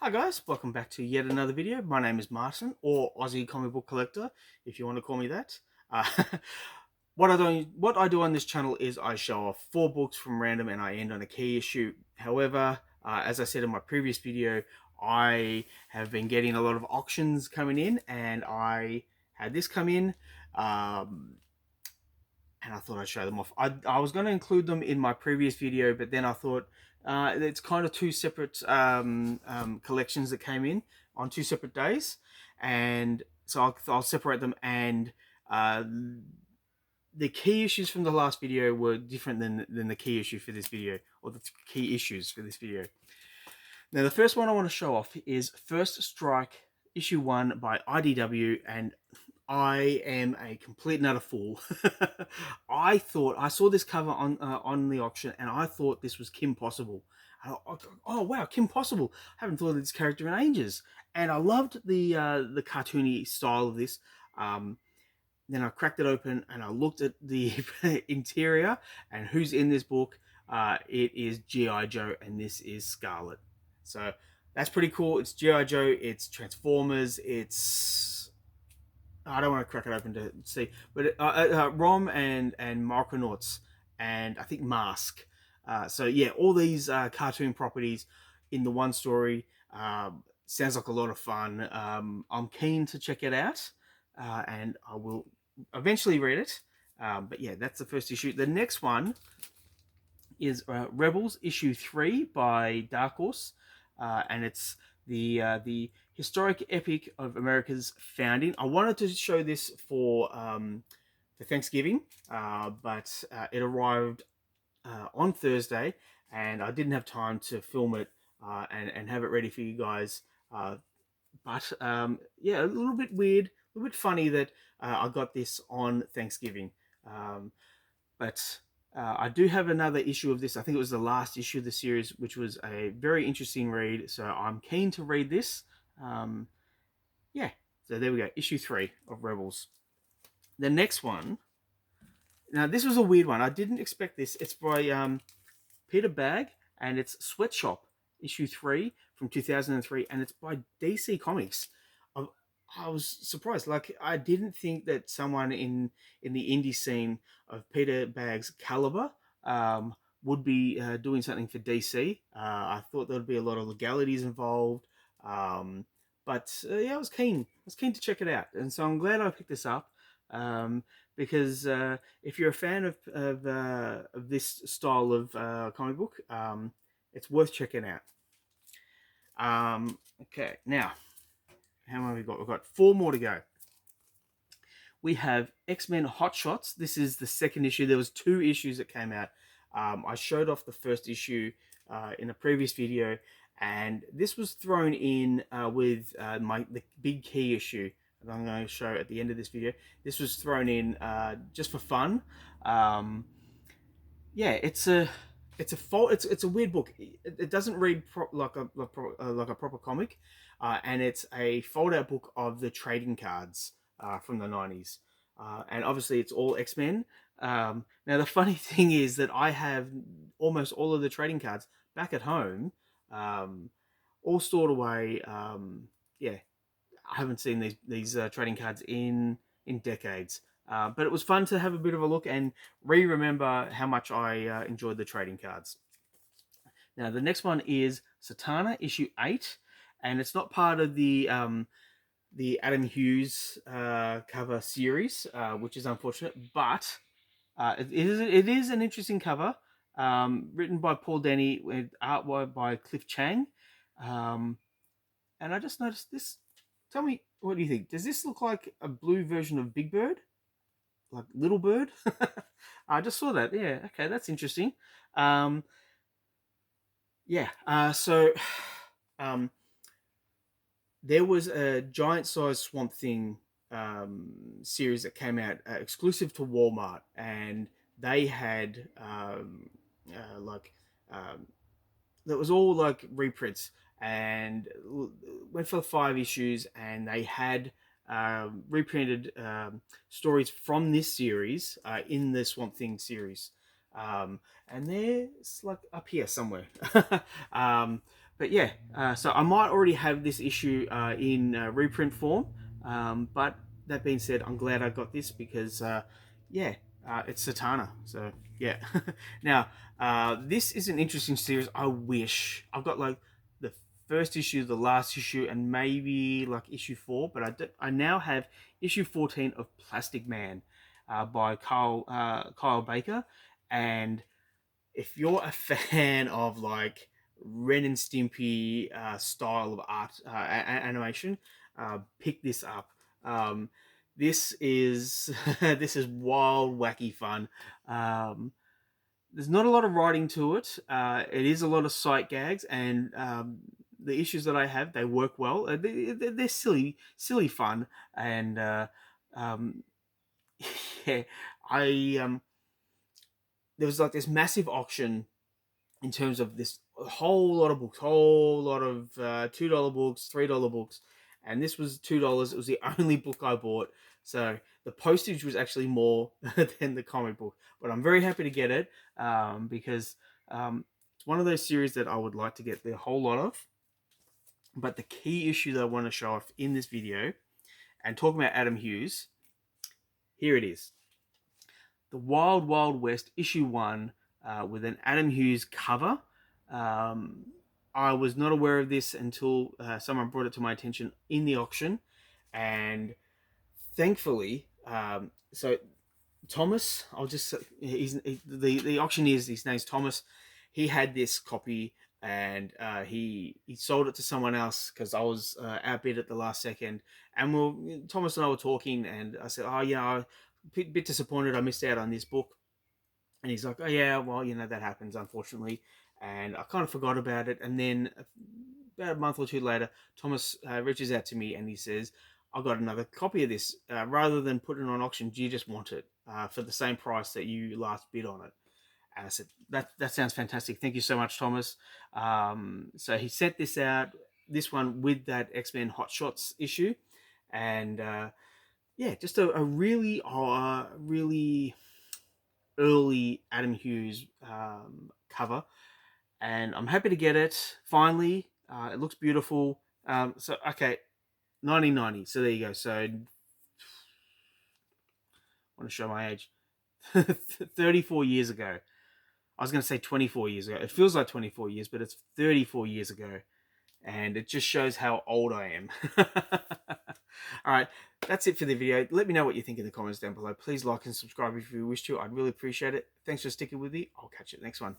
Hi guys, welcome back to yet another video. My name is Martin, or Aussie Comic Book Collector, if you want to call me that. Uh, what I do on this channel is I show off 4 books from random and I end on a key issue. However, as I said in my previous video, I have been getting a lot of auctions coming in, and I had this come in. And I thought I'd show them off. I was going to include them in my previous video, but then I thought it's kind of 2 separate collections that came in on 2 separate days, and so I'll separate them. And uh, the key issues from the last video were different than the key issue for this video, or the key issues for this video. Now, the first one I want to show off is First Strike issue 1 by IDW, and I am a complete and utter fool. I saw this cover on the auction, and I thought this was Kim Possible. Oh wow, Kim Possible! I haven't thought of this character in ages, and I loved the cartoony style of this. Then I cracked it open and I looked at the interior, and who's in this book? It is G.I. Joe, and this is Scarlet. So that's pretty cool. It's G.I. Joe, it's Transformers, it's... I don't want to crack it open to see, but Rom and Micronauts, and I think Mask. So yeah, all these cartoon properties in the one story. Sounds like a lot of fun. I'm keen to check it out, and I will eventually read it. But yeah, that's the first issue. The next one is Rebels issue 3 by Dark Horse, and it's the historic epic of America's founding. I wanted to show this for Thanksgiving, but it arrived on Thursday, and I didn't have time to film it and have it ready for you guys. But yeah, a little bit weird, a little bit funny that I got this on Thanksgiving. But I do have another issue of this. I think it was the last issue of the series, which was a very interesting read. So I'm keen to read this. Yeah, so there we go. Issue 3 of Rebels. The next one. Now, this was a weird one. I didn't expect this. It's by Peter Bagg, and it's Sweatshop, issue 3 from 2003, and it's by DC Comics. I was surprised. Like, I didn't think that someone in the indie scene of Peter Bagg's caliber would be doing something for DC. I thought there would be a lot of legalities involved, but yeah, I was keen. I was keen to check it out, and so I'm glad I picked this up. Because if you're a fan of this style of comic book, it's worth checking out. Okay, now, how many have we got? We've got 4 more to go. We have X-Men Hot Shots. This is the second issue. There was 2 issues that came out. I showed off the first issue in a previous video, and this was thrown in with the big key issue that I'm going to show at the end of this video. This was thrown in just for fun. Yeah, it's a weird book. It doesn't read like a proper comic, and it's a fold-out book of the trading cards from the 90s, and obviously it's all X-Men. Now the funny thing is that I have almost all of the trading cards back at home, all stored away. Yeah, I haven't seen these trading cards in decades. But it was fun to have a bit of a look and remember how much I enjoyed the trading cards. Now, the next one is Zatanna, issue 8, and it's not part of the Adam Hughes cover series, which is unfortunate, but it is an interesting cover, written by Paul Denny with artwork by Cliff Chang. And I just noticed this. Tell me, what do you think? Does this look like a blue version of Big Bird? Like Little Bird? I just saw that. Yeah, okay, that's interesting. Yeah, so there was a giant-sized Swamp Thing series that came out exclusive to Walmart, and they had that was all like reprints, and went for 5 issues, and they had reprinted stories from this series in the Swamp Thing series, and they're like up here somewhere. But yeah, so I might already have this issue in reprint form. But that being said, I'm glad I got this because, yeah, it's Zatanna. So yeah. Now, this is an interesting series. I wish I've got like the first issue, the last issue, and maybe like issue 4. But I now have issue 14 of Plastic Man by Kyle Baker, and if you're a fan of like Ren and Stimpy style of art animation, pick this up. Um, this is this is wild, wacky fun. Um, there's not a lot of writing to it. It is a lot of sight gags, and the issues that I have, they work well. They're silly fun, and um, yeah, I there was like this massive auction in terms of this whole lot of books, whole lot of $2 books, $3 books, and this was $2. It was the only book I bought, so the postage was actually more than the comic book. But I'm very happy to get it because it's one of those series that I would like to get the whole lot of. But the key issue that I want to show off in this video, and talking about Adam Hughes, here it is. The Wild Wild West issue 1 with an Adam Hughes cover. Um, I was not aware of this until someone brought it to my attention in the auction, and thankfully, so Thomas, the auctioneer's, his name's Thomas. He had this copy, and he sold it to someone else because I was outbid at the last second. And Thomas and I were talking, and I said, "Oh, I'm a bit disappointed I missed out on this book." And he's like, "Oh yeah, well, that happens, unfortunately." And I kind of forgot about it. And then about a month or two later, Thomas reaches out to me and he says, "I got another copy of this. Rather than put it on auction, do you just want it for the same price that you last bid on it?" And I said, "That sounds fantastic. Thank you so much, Thomas." So he sent this one with that X-Men Hot Shots issue, and yeah, just a really early Adam Hughes cover, and I'm happy to get it finally. It looks beautiful. So okay, 1990. So there you go. So I want to show my age. 34 years ago. I was going to say 24 years ago. It feels like 24 years, but it's 34 years ago. And it just shows how old I am. All right, that's it for the video. Let me know what you think in the comments down below. Please like and subscribe if you wish to. I'd really appreciate it. Thanks for sticking with me. I'll catch you next one.